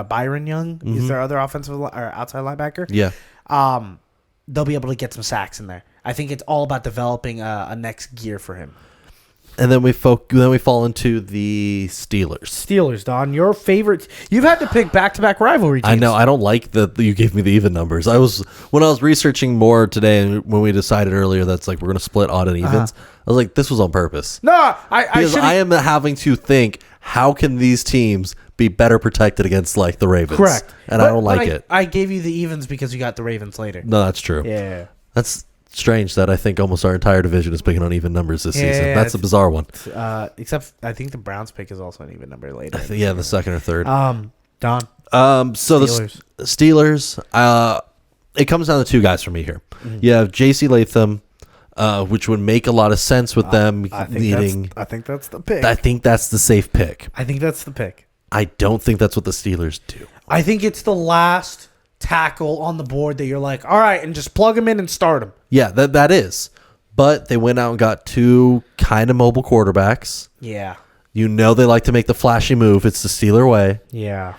Byron Young. Is their other offensive or outside linebacker? Yeah. They'll be able to get some sacks in there. I think it's all about developing a next gear for him. And then we fall into the Steelers. Steelers, Don, your favorite. You've had to pick back-to-back rivalry teams. I know. I don't like that you gave me the even numbers. When I was researching more today, and when we decided earlier that's like we're going to split odd and evens, I was like, this was on purpose. No, because I am having to think, how can these teams be better protected against like the Ravens? Correct. And I don't like it. I gave you the evens because you got the Ravens later. No, that's true. Yeah. That's strange that I think almost our entire division is picking on even numbers this season. That's a bizarre one. Except I think the Browns pick is also an even number later. Yeah, the second or third. Don. So Steelers. The Steelers. It comes down to 2 guys for me here. Mm-hmm. You have J.C. Latham, which would make a lot of sense with them needing. I think that's the pick. I think that's the safe pick. I think that's the pick. I don't think that's what the Steelers do. I think it's the last tackle on the board that you're like, all right, and just plug him in and start him. Yeah, that is. But they went out and got 2 kind of mobile quarterbacks. Yeah. You know they like to make the flashy move. It's the Steeler way. Yeah.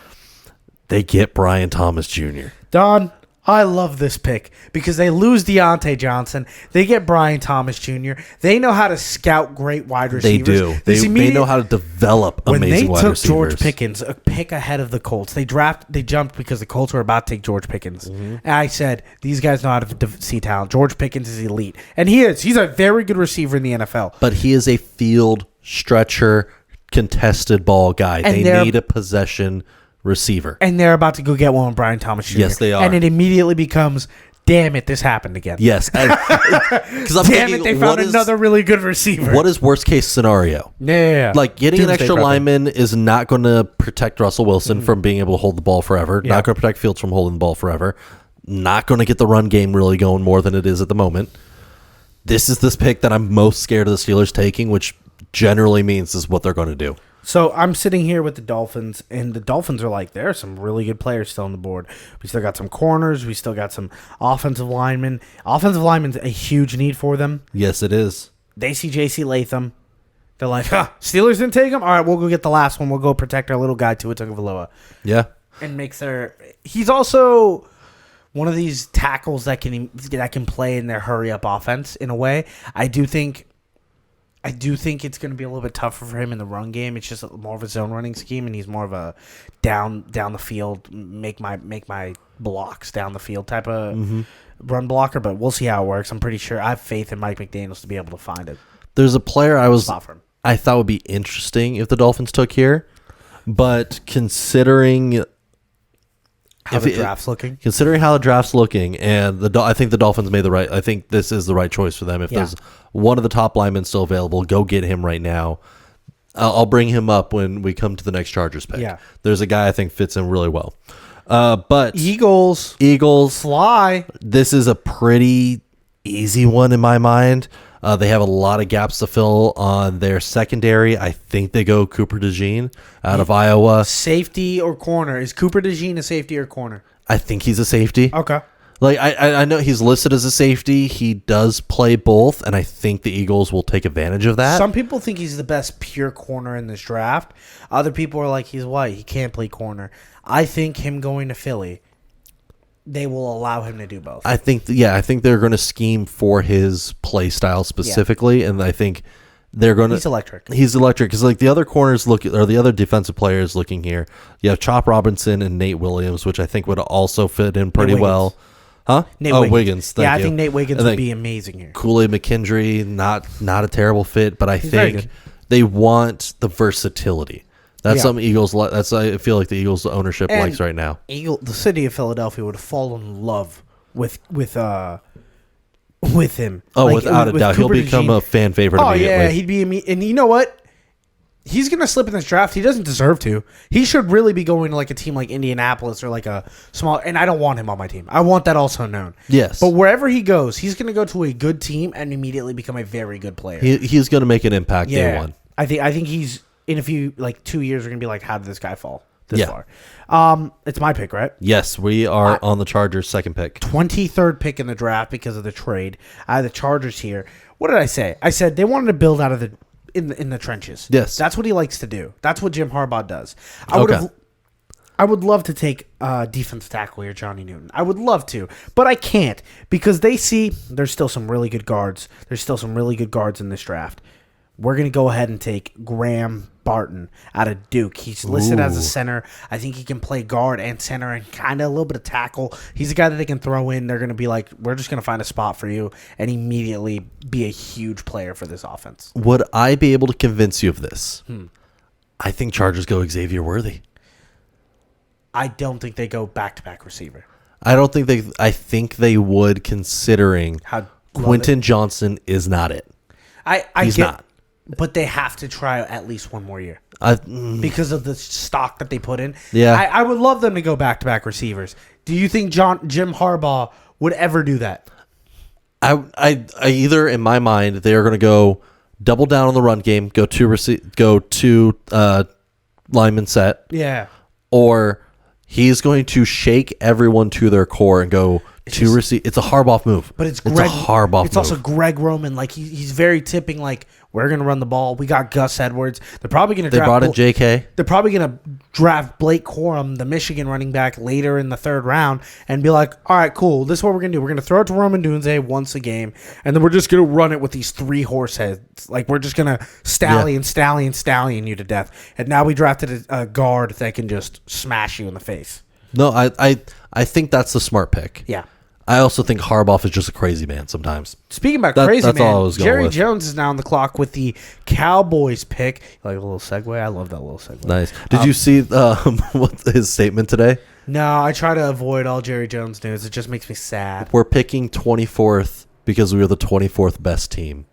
They get Brian Thomas Jr. Don, I love this pick because they lose Deontay Johnson. They get Brian Thomas Jr. They know how to scout great wide receivers. They do. They know how to develop amazing wide receivers. When they took George Pickens, a pick ahead of the Colts, they jumped because the Colts were about to take George Pickens. Mm-hmm. And I said, these guys know how to see talent. George Pickens is elite. And he is. He's a very good receiver in the NFL. But he is a field stretcher, contested ball guy. They need a possession receiver. And they're about to go get one with Brian Thomas Jr. Yes, they are. And it immediately becomes, damn it, this happened again. Yes. Because I'm damn it, they found another really good receiver. What is worst case scenario? Yeah. Like getting an extra lineman is not going to protect Russell Wilson from being able to hold the ball forever. Yeah. Not going to protect Fields from holding the ball forever. Not going to get the run game really going more than it is at the moment. This is this pick that I'm most scared of the Steelers taking, which generally means this is what they're going to do. So I'm sitting here with the Dolphins, and the Dolphins are like, there are some really good players still on the board. We still got some corners. We still got some offensive linemen. Offensive linemen's a huge need for them. Yes, it is. They see J.C. Latham. They're like, Steelers didn't take him? All right, we'll go get the last one. We'll go protect our little guy, Tua Tagovailoa. Yeah. And he's also one of these tackles that can play in their hurry-up offense in a way. I do think it's going to be a little bit tougher for him in the run game. It's just more of a zone running scheme, and he's more of a down the field, make my blocks down the field type of run blocker. But we'll see how it works. I'm pretty sure I have faith in Mike McDaniels to be able to find it. There's a player I thought would be interesting if the Dolphins took here, but considering how the draft's looking, and I think the Dolphins made the right. I think this is the right choice for them. If there's one of the top linemen still available, go get him right now. I'll bring him up when we come to the next Chargers pick. Yeah, there's a guy I think fits in really well. But Eagles fly. This is a pretty easy one in my mind. They have a lot of gaps to fill on their secondary. I think they go Cooper DeJean out of Iowa. Safety or corner? Is Cooper DeJean a safety or corner? I think he's a safety. Okay. Like I know he's listed as a safety. He does play both, and I think the Eagles will take advantage of that. Some people think he's the best pure corner in this draft. Other people are like, he's white. He can't play corner. I think him going to Philly, they will allow him to do both. I think they're going to scheme for his play style specifically, and I think they're going to. He's electric. He's electric because like the other corners the other defensive players looking here, you have Chop Robinson and Nate Williams, which I think would also fit in pretty well. Huh? Nate Wiggins. Yeah, Thank I you. think Nate Wiggins would be amazing here. Kool-Aid McKendry, not a terrible fit, but I think they want the versatility. That's something Eagles. I feel like the Eagles ownership likes right now. The city of Philadelphia would fall in love with him. Oh, without a doubt, he'll become a fan favorite. Oh immediately. yeah, he'd be. And you know what? He's going to slip in this draft. He doesn't deserve to. He should really be going to like a team like Indianapolis or like a small. And I don't want him on my team. I want that also known. Yes. But wherever he goes, he's going to go to a good team and immediately become a very good player. He's going to make an impact day one. I think he's in a few like 2 years. We're going to be like, how did this guy fall this far? It's my pick, right? Yes, we are on the Chargers' second pick. 23rd pick in the draft because of the trade. I had the Chargers here. What did I say? I said they wanted to build out of the in the trenches. Yes. That's what he likes to do. That's what Jim Harbaugh does. I would love to take defensive tackle here, Johnny Newton. I would love to, but I can't because they see there's still some really good guards. There's still some really good guards in this draft. We're going to go ahead and take Graham Barton out of Duke. He's listed as a center. I think he can play guard and center and kind of a little bit of tackle. He's a guy that they can throw in. They're going to be like, we're just going to find a spot for you and immediately be a huge player for this offense. Would I be able to convince you of this? I think Chargers go Xavier Worthy. I don't think they go back-to-back receiver. I think they would, considering Quentin Johnson is not it. He's not. But they have to try at least one more year because of the stock that they put in. Yeah, I would love them to go back-to-back receivers. Do you think Jim Harbaugh would ever do that? I either in my mind they are going to go double down on the run game, go two lineman set, or he's going to shake everyone to their core and go to receive. It's a Harbaugh move, but it's a Harbaugh. It's also Greg Roman. Like he's very tipping. Like we're gonna run the ball. We got Gus Edwards. They're probably gonna. They brought in J.K. They're probably gonna draft Blake Corum, the Michigan running back, later in the third round, and be like, all right, cool. This is what we're gonna do. We're gonna throw it to Roman Dunze once a game, and then we're just gonna run it with these 3 horse heads. Like we're just gonna stallion you to death. And now we drafted a guard that can just smash you in the face. No, I think that's the smart pick. Yeah. I also think Harbaugh is just a crazy man sometimes. Speaking about crazy that's man, all I was going Jerry with. Jones is now on the clock with the Cowboys pick. Like a little segue? I love that little segue. Nice. Did you see what his statement today? No, I try to avoid all Jerry Jones news. It just makes me sad. We're picking 24th because we are the 24th best team.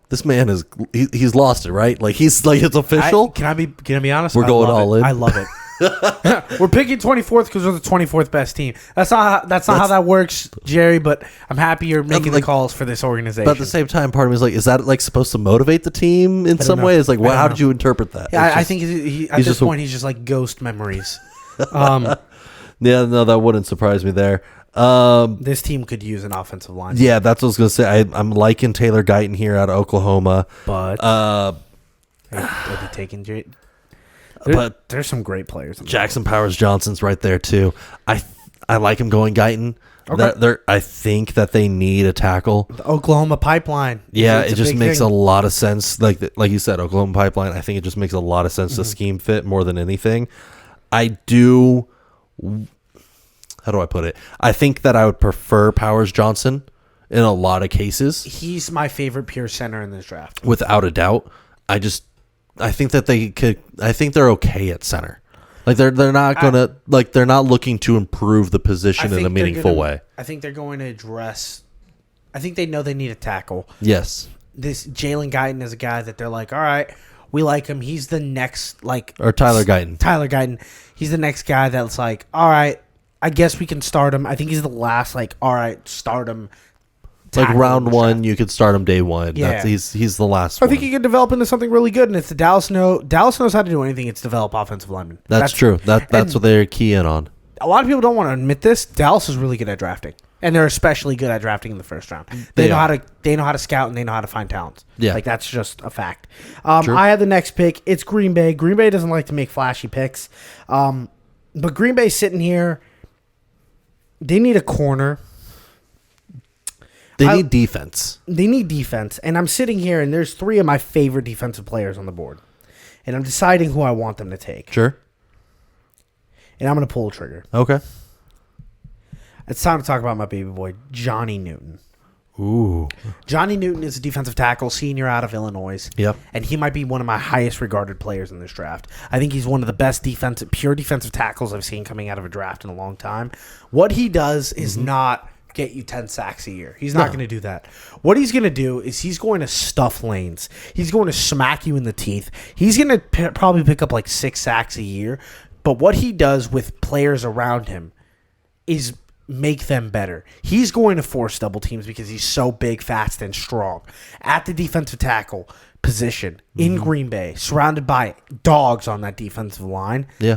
This man he's lost it, right? Like he's like it's official. Can I be honest? We're going all in. I love it. We're picking 24th because we're the 24th best team. That's not how that works, Jerry. But I'm happy you're making the calls for this organization. But at the same time, part of me is like, is that like supposed to motivate the team in some way? It's like, how did you interpret that? Yeah, I think at this point he's just like ghost memories. Yeah, no, that wouldn't surprise me there. This team could use an offensive line. Yeah, that's what I was gonna say. I'm liking Taylor Guyton here out of Oklahoma, but are they taking Jerry? But there's some great players. Jackson Powers Johnson's right there too. I like him going Guyton. Okay. I think that they need a tackle. The Oklahoma pipeline. Yeah, it just makes a lot of sense. Like you said, Oklahoma pipeline. I think it just makes a lot of sense to scheme fit more than anything. I do. How do I put it? I think that I would prefer Powers Johnson in a lot of cases. He's my favorite pure center in this draft, without a doubt. I think that they could. I think they're okay at center. Like they're not gonna they're not looking to improve the position in a meaningful way. I think they're going to address. I think they know they need a tackle. Yes. This Jalen Guyton is a guy that they're like, all right, we like him. He's the next or Tyler Guyton. Tyler Guyton. He's the next guy that's like, all right, I guess we can start him. I think he's the last all right, start him. Like tackle round in the one, draft. you could start him day one. Yeah. He's the last I one. think he could develop into something really good, and it's the Dallas knows how to do anything. It's develop offensive linemen. That's true. That's what they're key in on. A lot of people don't want to admit this. Dallas is really good at drafting, and they're especially good at drafting in the first round. They know how to scout, and they know how to find talents. Yeah. Like that's just a fact. I have the next pick. It's Green Bay. Green Bay doesn't like to make flashy picks, but Green Bay's sitting here. They need a corner. They need defense. They need defense, and I'm sitting here, and there's 3 of my favorite defensive players on the board, and I'm deciding who I want them to take. Sure. And I'm going to pull a trigger. Okay. It's time to talk about my baby boy, Johnny Newton. Ooh. Johnny Newton is a defensive tackle, senior out of Illinois. Yep. And he might be one of my highest regarded players in this draft. I think he's one of the best pure defensive tackles I've seen coming out of a draft in a long time. What he does is not get you 10 sacks a year. He's not going to do that. What he's going to do is he's going to stuff lanes. He's going to smack you in the teeth. He's going to probably pick up like 6 sacks a year. But what he does with players around him is make them better. He's going to force double teams because he's so big, fast, and strong. At the defensive tackle position in Green Bay, surrounded by dogs on that defensive line. Yeah.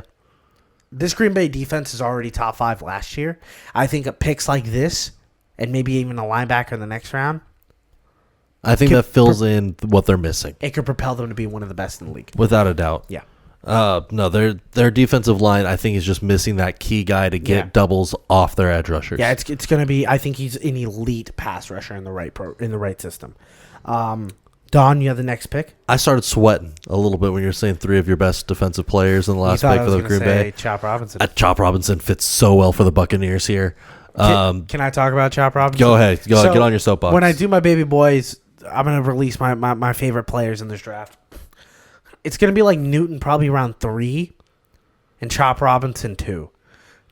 This Green Bay defense is already top 5 last year. I think a picks like this, and maybe even a linebacker in the next round, I think that fills in what they're missing. it could propel them to be one of the best in the league. Without a doubt. Yeah. No, their defensive line, I think, is just missing that key guy to get doubles off their edge rushers. Yeah, it's going to be. I think he's an elite pass rusher in the right system. Don, you have the next pick. I started sweating a little bit when you were saying 3 of your best defensive players in the last pick for the Green Bay. Chop Robinson. Chop Robinson fits so well for the Buccaneers here. Can I talk about Chop Robinson? Go ahead. Get on your soapbox. When I do my baby boys, I'm going to release my favorite players in this draft. It's going to be like Newton probably around 3 and Chop Robinson 2.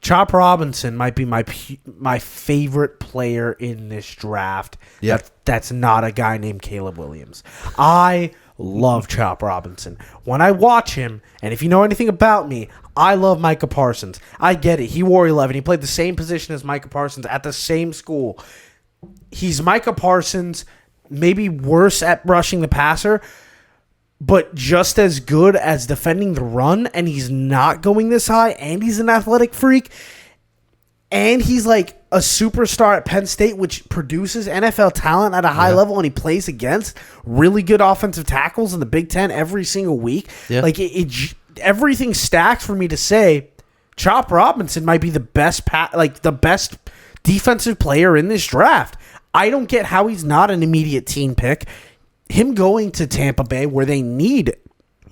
Chop Robinson might be my favorite player in this draft. Yeah. That's not a guy named Caleb Williams. I love Chop Robinson. When I watch him, and if you know anything about me, I love Micah Parsons. I get it. He wore 11. He played the same position as Micah Parsons at the same school. He's Micah Parsons, maybe worse at rushing the passer, but just as good as defending the run, and he's not going this high, and he's an athletic freak, and he's like a superstar at Penn State, which produces NFL talent at a high level, and he plays against really good offensive tackles in the Big Ten every single week. Yeah. Like everything stacks for me to say Chop Robinson might be the best the best defensive player in this draft. I don't get how he's not an immediate team pick. Him going to Tampa Bay where they need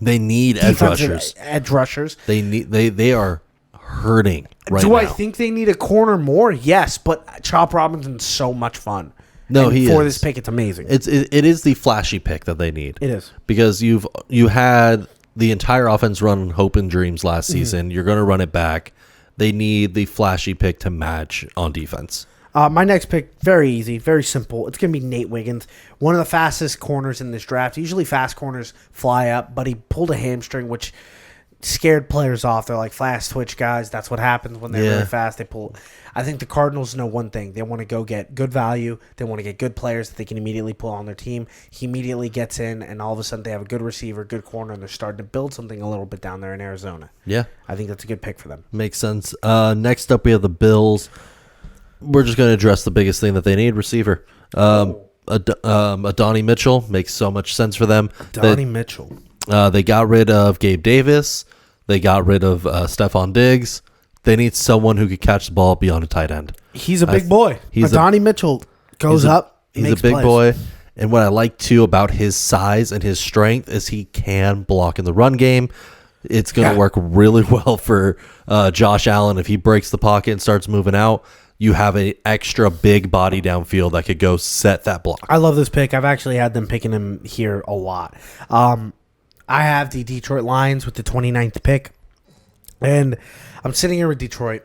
edge rushers. Edge rushers. They are hurting right Do now. I think they need a corner more? Yes, but Chop Robinson's so much fun. No, and he for is. this pick, it's amazing. It is the flashy pick that they need. It is. Because you had the entire offense run hope and dreams last season. You're going to run it back. They need the flashy pick to match on defense. My next pick, very easy, very simple. It's going to be Nate Wiggins, one of the fastest corners in this draft. Usually fast corners fly up, but he pulled a hamstring, which scared players off. They're like fast twitch guys. That's what happens when they're really fast. They pull. I think the Cardinals know one thing. They want to go get good value. They want to get good players that they can immediately pull on their team. He immediately gets in, and all of a sudden they have a good receiver, good corner, and they're starting to build something a little bit down there in Arizona. Yeah. I think that's a good pick for them. Makes sense. Next up, we have the Bills. We're just going to address the biggest thing that they need, receiver. Adonai Mitchell makes so much sense for them. Donnie Mitchell. They got rid of Gabe Davis. They got rid of Stephon Diggs. They need someone who could catch the ball beyond a tight end. He's a big boy. He's Donnie Mitchell goes up. He's a big boy. And what I like, too, about his size and his strength is he can block in the run game. It's going to work really well for Josh Allen. If he breaks the pocket and starts moving out, you have an extra big body downfield that could go set that block. I love this pick. I've actually had them picking him here a lot. I have the Detroit Lions with the 29th pick. And I'm sitting here with Detroit.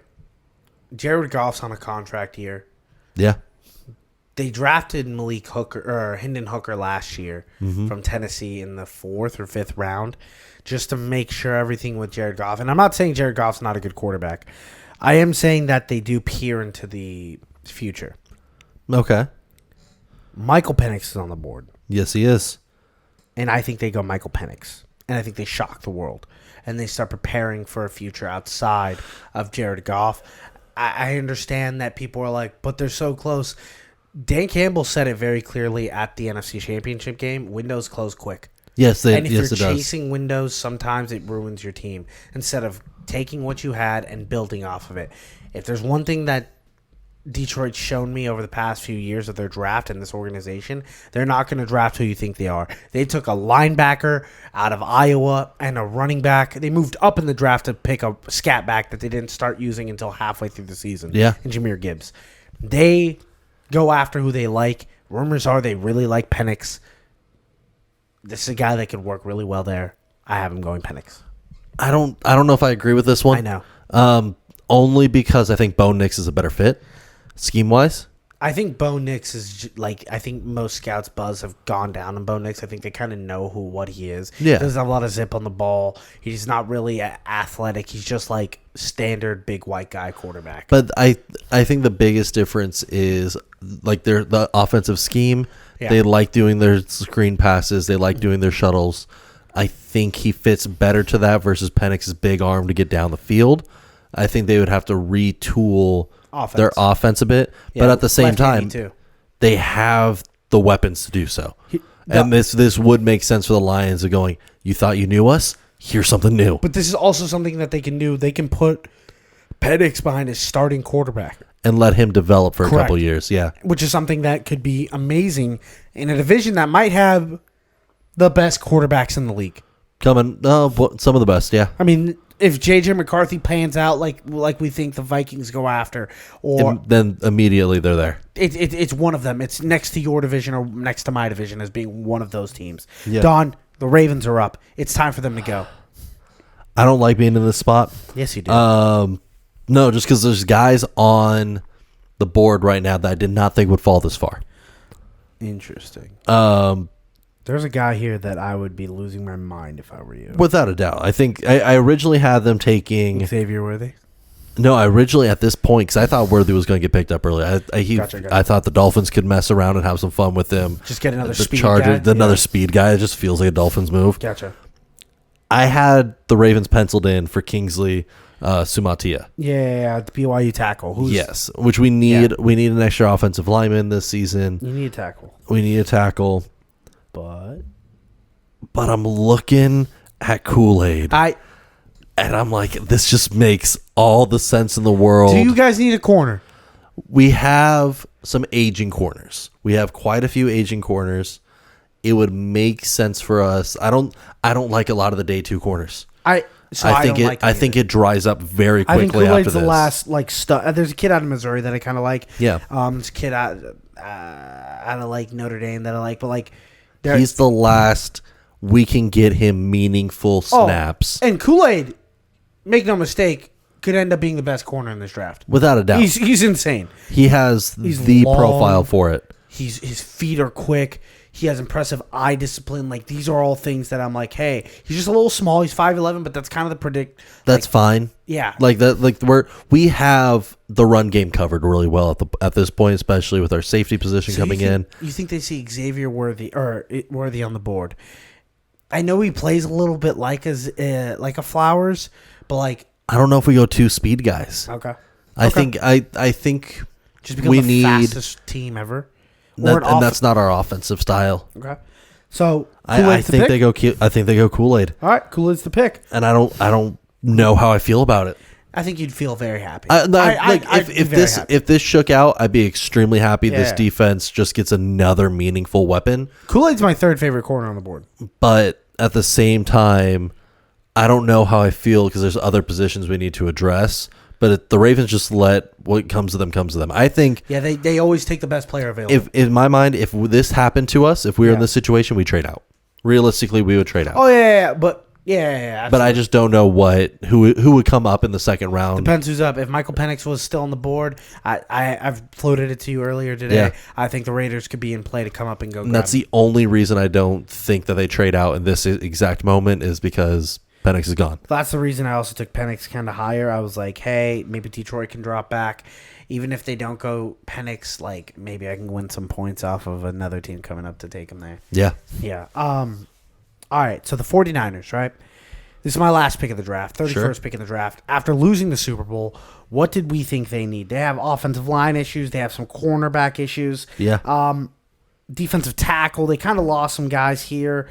Jared Goff's on a contract here. Yeah. They drafted Malik Hooker or Hendon Hooker last year from Tennessee in the 4th or 5th round just to make sure everything with Jared Goff. And I'm not saying Jared Goff's not a good quarterback. I am saying that they do peer into the future. Okay. Michael Penix is on the board. Yes, he is. And I think they go Michael Penix. And I think they shock the world. And they start preparing for a future outside of Jared Goff. I understand that people are like, but they're so close. Dan Campbell said it very clearly at the NFC Championship game. Windows close quick. Yes, and if you're chasing windows, sometimes it ruins your team. Instead of taking what you had and building off of it. If there's one thing that Detroit's shown me over the past few years of their draft and this organization, they're not going to draft who you think they are. They took a linebacker out of Iowa and a running back. They moved up in the draft to pick a scat back that they didn't start using until halfway through the season. Yeah. And Jahmyr Gibbs. They go after who they like. Rumors are they really like Penix. This is a guy that could work really well there. I have him going Penix. I don't know if I agree with this one. I know. Only because I think Bo Nix is a better fit, scheme-wise. I think Bo Nix is I think most scouts' buzz have gone down on Bo Nix. I think they kind of know what he is. Yeah. He doesn't have a lot of zip on the ball. He's not really athletic. He's just like standard big white guy quarterback. But I think the biggest difference is like the offensive scheme. Yeah. They like doing their screen passes. They like doing their shuttles. I think he fits better to that versus Penix's big arm to get down the field. I think they would have to retool their offense a bit. Yeah, but at the same time, they have the weapons to do so. And this would make sense for the Lions of going, you thought you knew us? Here's something new. But this is also something that they can do. They can put Penix behind his starting quarterback. And let him develop for a couple years, yeah. Which is something that could be amazing in a division that might have the best quarterbacks in the league. Some of the best, yeah. I mean, if J.J. McCarthy pans out like we think the Vikings go after, or then immediately they're there. It's one of them. It's next to your division or next to my division as being one of those teams. Yeah. Don, the Ravens are up. It's time for them to go. I don't like being in this spot. Yes, you do. No, just because there's guys on the board right now that I did not think would fall this far. Interesting. There's a guy here that I would be losing my mind if I were you. Without a doubt. I think I originally had them taking Xavier Worthy. No, I originally at this point, because I thought Worthy was going to get picked up early. Gotcha. I thought the Dolphins could mess around and have some fun with him. Just get another speed Charger, guy. Another speed guy. It just feels like a Dolphins move. Gotcha. I had the Ravens penciled in for Kingsley Sumatia. Yeah, the BYU tackle. Yes, which we need. Yeah. We need an extra offensive lineman this season. You need a tackle. We need a tackle. But I'm looking at Kool-Aid. And I'm like, this just makes all the sense in the world. Do you guys need a corner? We have some aging corners. We have quite a few aging corners. It would make sense for us. I don't like a lot of the day two corners. I think it dries up very quickly. I think Kool-Aid's after this. The last there's a kid out of Missouri that I kind of like. Yeah. There's a kid out of like Notre Dame that I like, but like he's the last we can get him meaningful snaps. And Kool-Aid, make no mistake, could end up being the best corner in this draft. Without a doubt. He's insane. He has the long profile for it. His feet are quick. He has impressive eye discipline. Like, these are all things that I'm like, hey, he's just a little small. He's 5'11", but that's kind of the predict. That's fine. Yeah. Like that. Like we have the run game covered really well at this point, especially with our safety position coming in. You think they see Xavier Worthy on the board? I know he plays a little bit like a Flowers, but like I don't know if we go two speed guys. Okay. I think just become the fastest team ever. And that's not our offensive style. Okay. So I think they go Kool-Aid. All right, Kool-Aid's the pick. And I don't know how I feel about it. I think you'd feel very happy. If this shook out, I'd be extremely happy. Yeah. This defense just gets another meaningful weapon. Kool-Aid's my third favorite corner on the board. But at the same time, I don't know how I feel because there's other positions we need to address. But the Ravens just let what comes to them comes to them. I think. Yeah, they always take the best player available. If in my mind, if this happened to us, if we were in this situation, we trade out. Realistically, we would trade out. Oh yeah, but absolutely. But I just don't know who would come up in the second round. Depends who's up. If Michael Penix was still on the board, I've floated it to you earlier today. Yeah. I think the Raiders could be in play to come up and go. And that's the only reason I don't think that they trade out in this exact moment is because Penix is gone. That's the reason I also took Penix kind of higher. I was like, hey, maybe Detroit can drop back. Even if they don't go Penix, like maybe I can win some points off of another team coming up to take him there. Yeah. Yeah. All right. So the 49ers, right? This is my last pick of the draft, 31st pick of the draft. After losing the Super Bowl, what did we think they need? They have offensive line issues. They have some cornerback issues. Yeah. Defensive tackle. They kind of lost some guys here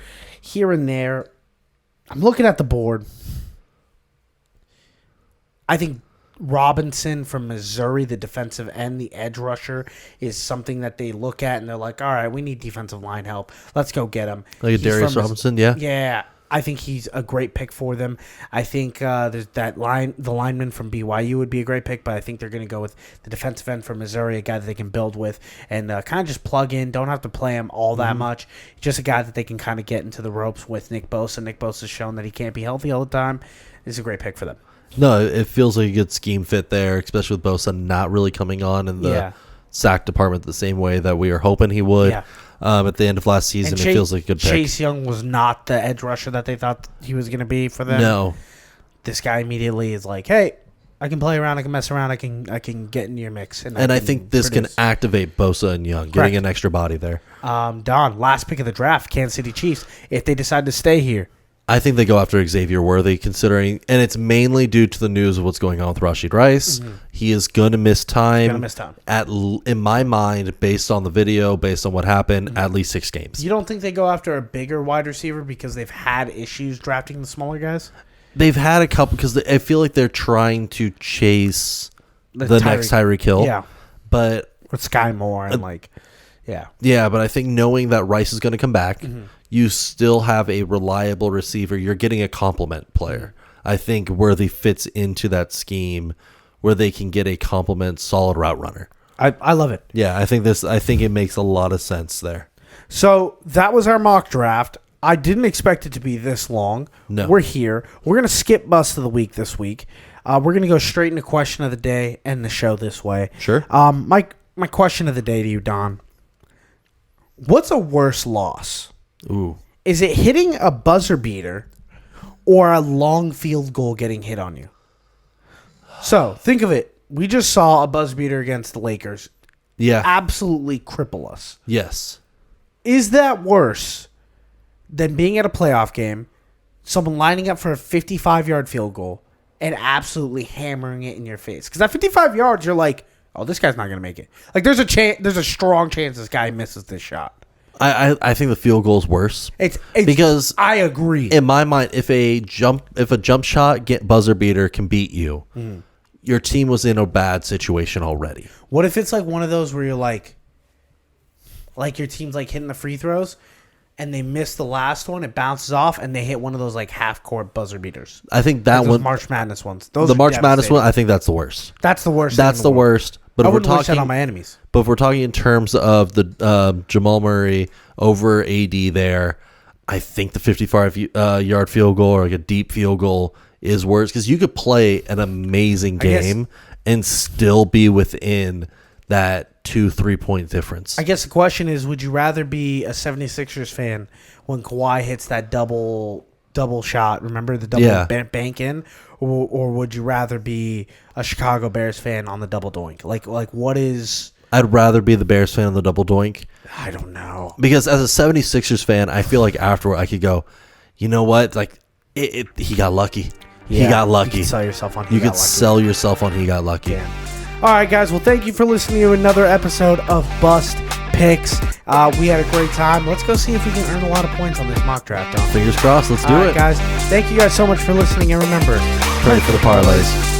and there. I'm looking at the board. I think Robinson from Missouri, the defensive end, the edge rusher, is something that they look at and they're like, all right, we need defensive line help. Let's go get him. Like a Darius Robinson, yeah. Yeah. I think he's a great pick for them. I think there's the lineman from BYU would be a great pick, but I think they're going to go with the defensive end from Missouri, a guy that they can build with and kind of just plug in. Don't have to play him all that much. Just a guy that they can kind of get into the ropes with Nick Bosa. Nick Bosa has shown that he can't be healthy all the time. This is a great pick for them. No, it feels like a good scheme fit there, especially with Bosa not really coming on in the sack department the same way that we were hoping he would. Yeah. At the end of last season, it feels like a good pick. Chase Young was not the edge rusher that they thought he was going to be for them. No. This guy immediately is like, hey, I can play around, I can mess around, I can get in your mix. And I think this can activate Bosa and Young, getting an extra body there. Don, last pick of the draft, Kansas City Chiefs. If they decide to stay here, I think they go after Xavier Worthy, considering, and it's mainly due to the news of what's going on with Rashid Rice. Mm-hmm. He is going to miss time. In my mind, based on the video, based on what happened, at least 6 games. You don't think they go after a bigger wide receiver because they've had issues drafting the smaller guys? They've had a couple because I feel like they're trying to chase the next Tyreek Hill. Yeah, but with Sky Moore and yeah. But I think knowing that Rice is going to come back. Mm-hmm. You still have a reliable receiver. You're getting a complement player. I think Worthy fits into that scheme where they can get a complement solid route runner. I love it. Yeah, I think it makes a lot of sense there. So that was our mock draft. I didn't expect it to be this long. No. We're here. We're going to skip Bust of the Week this week. We're going to go straight into Question of the Day, end the show this way. Sure. My question of the day to you, Don. What's a worse loss? Ooh. Is it hitting a buzzer beater or a long field goal getting hit on you? So, think of it. We just saw a buzzer beater against the Lakers. Yeah. Absolutely cripple us. Yes. Is that worse than being at a playoff game, someone lining up for a 55-yard field goal, and absolutely hammering it in your face? Because at 55 yards, you're like, oh, this guy's not going to make it. Like, there's a strong chance this guy misses this shot. I think the field goal is worse. It's because I agree. In my mind, if a jump shot buzzer beater can beat you, your team was in a bad situation already. What if it's like one of those where you're like your team's like hitting the free throws and they miss the last one, it bounces off, and they hit one of those like half court buzzer beaters? I think that like one, March Madness ones. The March Madness one, I think that's the worst. That's the worst. That's the worst. But I wouldn't wish that on my enemies. But if we're talking in terms of the Jamal Murray over AD there, I think the 55-yard field goal or like a deep field goal is worse because you could play an amazing game and still be within that 2-3 point difference. I guess the question is, would you rather be a 76ers fan when Kawhi hits that double shot, remember the double bank in, or would you rather be a Chicago Bears fan on the double doink? Like what is... I'd rather be the Bears fan on the double doink. I don't know. Because as a 76ers fan, I feel like afterward I could go, you know what? Like, he got lucky. Yeah, he got lucky. You could sell yourself on he got lucky. Yeah. All right, guys. Well, thank you for listening to another episode of Bust Picks. We had a great time. Let's go see if we can earn a lot of points on this mock draft. Fingers crossed. Let's do it. Guys. Thank you guys so much for listening. And remember, pray for the parlays.